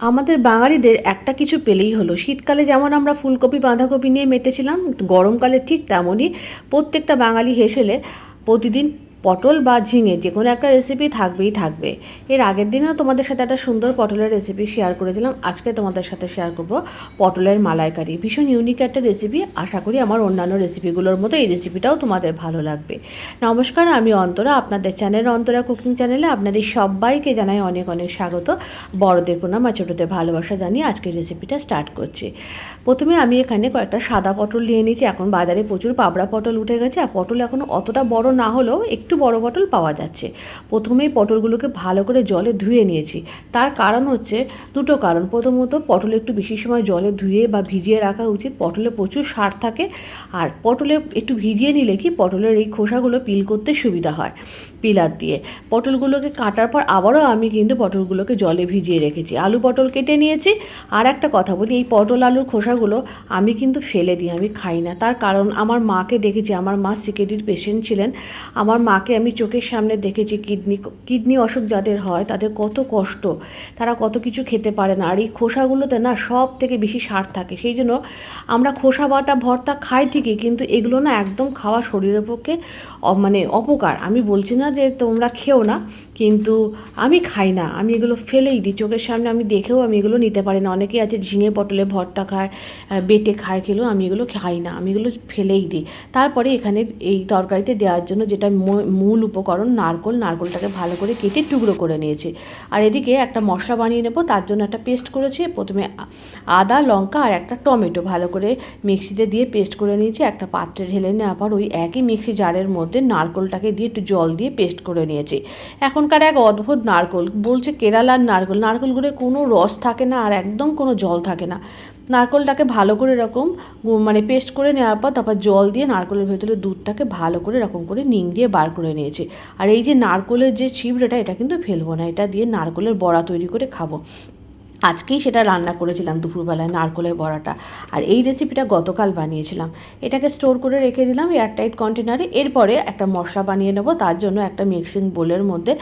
আমাদের বাঙালিদের একটা কিছু পেলেই হলো। শীতকালে যেমন আমরা ফুলকপি বাঁধাকপি নিয়ে মেতেছিলাম, গরমকালে ঠিক তেমনই প্রত্যেকটা বাঙালি হেসেলে প্রতিদিন পটল বা ঝিঙে যে কোনো একটা রেসিপি থাকবেই থাকবে। এর আগের দিনেও তোমাদের সাথে একটা সুন্দর পটলের রেসিপি শেয়ার করেছিলাম। আজকে তোমাদের সাথে শেয়ার করব পটলের মালাইকারি। ভীষণ ইউনিক একটা রেসিপি। আশা করি আমার অন্যান্য রেসিপিগুলোর মতো এই রেসিপিটাও তোমাদের ভালো লাগবে। নমস্কার, আমি অন্তরা, আপনাদের চ্যানেল অন্তরা কুকিং চ্যানেলে আপনাদের সবাইকে জানাই অনেক অনেক স্বাগত। বড়দের প্রণাম আর ছোটোদের ভালোবাসা জানিয়ে আজকের রেসিপিটা স্টার্ট করছি। প্রথমে আমি এখানে কয়েকটা সাদা পটল নিয়ে নিয়েছি। এখন বাজারে প্রচুর পাবড়া পটল উঠে গেছে, আর পটল এখনও অতটা বড় না হলেও একটু বড় পটল পাওয়া যাচ্ছে। প্রথমেই পটলগুলোকে ভালো করে জলে ধুয়ে নিয়েছি। তার কারণ হচ্ছে দুটো কারণ। প্রথমত, পটলে একটু বেশি সময় জলে ধুয়ে বা ভিজিয়ে রাখা উচিত। পটলে প্রচুর সার থাকে, আর পটলে একটু ভিজিয়ে নিলে কি পটলের এই খোসাগুলো পিল করতে সুবিধা হয় পিলার দিয়ে। পটলগুলোকে কাটার পর আবারও আমি কিন্তু পটলগুলোকে জলে ভিজিয়ে রেখেছি। আলু পটল কেটে নিয়েছি। আর একটা কথা বলি, এই পটল আলুর খোসাগুলো আমি কিন্তু ফেলে দিই, আমি খাই না। তার কারণ আমার মাকে দেখেছি, আমার মা সিকেডির পেশেন্ট ছিলেন। আমার মাকে আমি চোখের সামনে দেখেছি কিডনি অসুখ যাদের হয় তাদের কত কষ্ট, তারা কত কিছু খেতে পারে না। আর এই খোসাগুলোতে না সব থেকে বেশি সার থাকে। সেই জন্য আমরা খোসা বাটা ভর্তা খাই ঠিকই, কিন্তু এগুলো না একদম খাওয়া শরীরের পক্ষে মানে অপকার। আমি বলছি না যে তোমরা খেও না, কিন্তু আমি খাই না, আমি এগুলো ফেলেই দিই। চোখের সামনে আমি দেখেও আমি এগুলো নিতে পারি না। অনেকেই আছে ঝিঙে পটলে ভর্তা খায়, বেটে খায়, খেলেও আমি এগুলো খাই না, আমি এগুলো ফেলেই দিই। তারপরে এখানে এই তরকারিতে দেওয়ার জন্য যেটা মূল উপকরণ, নারকোলটাকে ভালো করে কেটে টুকরো করে নিয়েছি। আর এদিকে একটা মশলা বানিয়ে নেব, তার জন্য একটা পেস্ট করেছি। প্রথমে আদা, লঙ্কা আর একটা টমেটো ভালো করে মিক্সিতে দিয়ে পেস্ট করে নিয়েছি। একটা পাত্রে ঢেলে নেওয়ার পর ওই একই মিক্সি জারের মধ্যে নারকোলটাকে দিয়ে একটু জল দিয়ে পেস্ট করে নিয়েছি। এখনকার এক অদ্ভুত নারকোল, বলছে কেরালার নারকোলগুলো কোনো রস থাকে না আর একদম কোনো জল থাকে না। নারকোলটাকে ভালো করে এরকম মানে পেস্ট করে নেওয়ার পর তারপর জল দিয়ে নারকোলের ভেতরে দুধটাকে ভালো করে এরকম করে নিংড়িয়ে বার করে নিয়েছি। আর এই যে নারকোলের যে ছিবড়েটা, এটা কিন্তু ফেলবো না, এটা দিয়ে নারকোলের বড়া তৈরি করে খাবো। আজকেই সেটা রান্না করেছিলাম দুপুরবেলায়, নারকোলের বড়াটা। আর এই রেসিপিটা গতকাল বানিয়েছিলাম। এটাকে স্টোর করে রেখে দিলাম এয়ারটাইট কন্টেনারে। এরপরে একটা মশলা বানিয়ে নেব। তার জন্য একটা মিক্সিং বোলের মধ্যে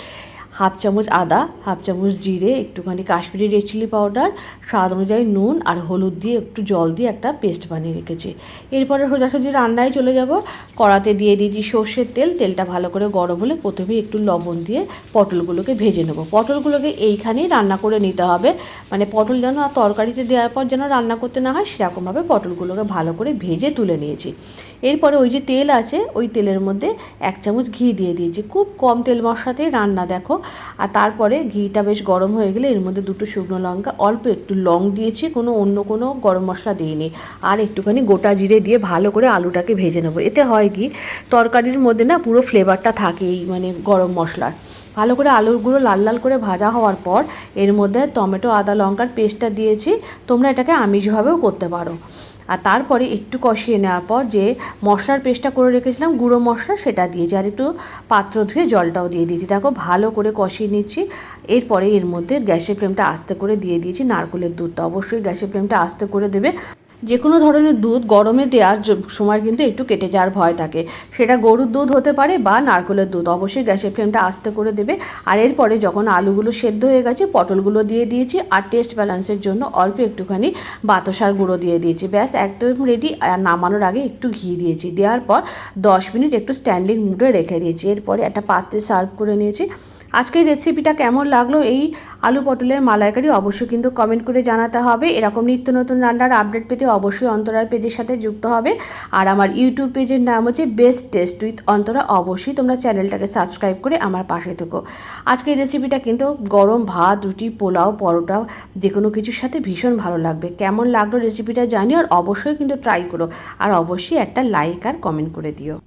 হাফ চামচ আদা, হাফ চামচ জিরে, একটুখানি কাশ্মীরি রেড চিলি পাউডার, স্বাদ অনুযায়ী নুন আর হলুদ দিয়ে একটু জল দিয়ে একটা পেস্ট বানিয়ে রেখেছি। এরপরে সোজাসুজি রান্নায় চলে যাব। কড়াতে দিয়ে দিয়েছি সর্ষের তেল। তেলটা ভালো করে গরম হলে প্রথমেই একটু লবণ দিয়ে পটলগুলোকে ভেজে নেব। পটলগুলোকে এইখানেই রান্না করে নিতে হবে, মানে পটল যেন তরকারিতে দেওয়ার পর যেন রান্না করতে না হয়, সেরকমভাবে পটলগুলোকে ভালো করে ভেজে তুলে নিয়েছি। এরপরে ওই যে তেল আছে, ওই তেলের মধ্যে এক চামচ ঘি দিয়ে দিয়েছি। খুব কম তেল মশলাতেই রান্না, দেখো। আর তারপরে ঘিটা বেশ গরম হয়ে গেলে এর মধ্যে দুটো শুকনো লঙ্কা, অল্প একটু লং দিয়েছি, অন্য কোনো গরম মশলা দিইনি। আর একটুখানি গোটা জিরে দিয়ে ভালো করে আলুটাকে ভেজে নেবো। এতে হয় কি, তরকারির মধ্যে না পুরো ফ্লেভারটা থাকে এই মানে গরম মশলার। ভালো করে আলুগুলো লাল লাল করে ভাজা হওয়ার পর এর মধ্যে টমেটো, আদা, লঙ্কার পেস্টটা দিয়েছি। তোমরা এটাকে আমিষভাবেও করতে পারো। আর তারপরে একটু কষিয়ে নেওয়ার পর যে মশলার পেস্টটা করে রেখেছিলাম গুঁড়ো মশলা, সেটা দিয়েছি। আর একটু পাত্র ধুয়ে জলটাও দিয়ে দিয়েছি। দেখো ভালো করে কষিয়ে নিচ্ছি। এরপরে এর মধ্যে গ্যাসের ফ্লেমটা আস্তে করে দিয়ে দিয়েছি নারকেলের দুধটা। অবশ্যই গ্যাসের ফ্লেমটা আস্তে করে দেবে। যে কোনো ধরনের দুধ গরমে দেওয়ার সময় কিন্তু একটু কেটে যাওয়ার ভয় থাকে। সেটা গরুর দুধ হতে পারে বা নারকেলের দুধ। অবশ্যই গ্যাসের ফ্লেমটা আস্তে করে দেবে। আর এরপরে যখন আলুগুলো সেদ্ধ হয়ে গেছে, পটলগুলো দিয়ে দিয়েছি। আর টেস্ট ব্যালেন্সের জন্য অল্প একটুখানি বাতাসার গুঁড়ো দিয়ে দিয়েছি। ব্যাস একদম রেডি। আর নামানোর আগে একটু ঘি দিয়েছি। দেওয়ার পর 10 মিনিট একটু স্ট্যান্ডিং মুডে রেখে দিয়েছি। এরপরে একটা পাত্রে সার্ভ করে নিয়েছি। আজকের রেসিপিটা কেমন লাগলো, এই আলু পটলের মালাইকারি, অবশ্যই কিন্তু কমেন্ট করে জানাতে হবে। এরকম নিত্য নতুন রান্নার আপডেট পেতে অবশ্যই অন্তরার পেজের সাথে যুক্ত হবে। আর আমার ইউটিউব পেজের নাম হচ্ছে বেস্ট টেস্ট উইথ অন্তরা। অবশ্যই তোমরা চ্যানেলটাকে সাবস্ক্রাইব করে আমার পাশে থেকো। আজকের রেসিপিটা কিন্তু গরম ভাত, রুটি, পোলাও, পরোটা যে কোনো কিছুর সাথে ভীষণ ভালো লাগবে। কেমন লাগলো রেসিপিটা জানিও, আর অবশ্যই কিন্তু ট্রাই করো। আর অবশ্যই একটা লাইক আর কমেন্ট করে দিও।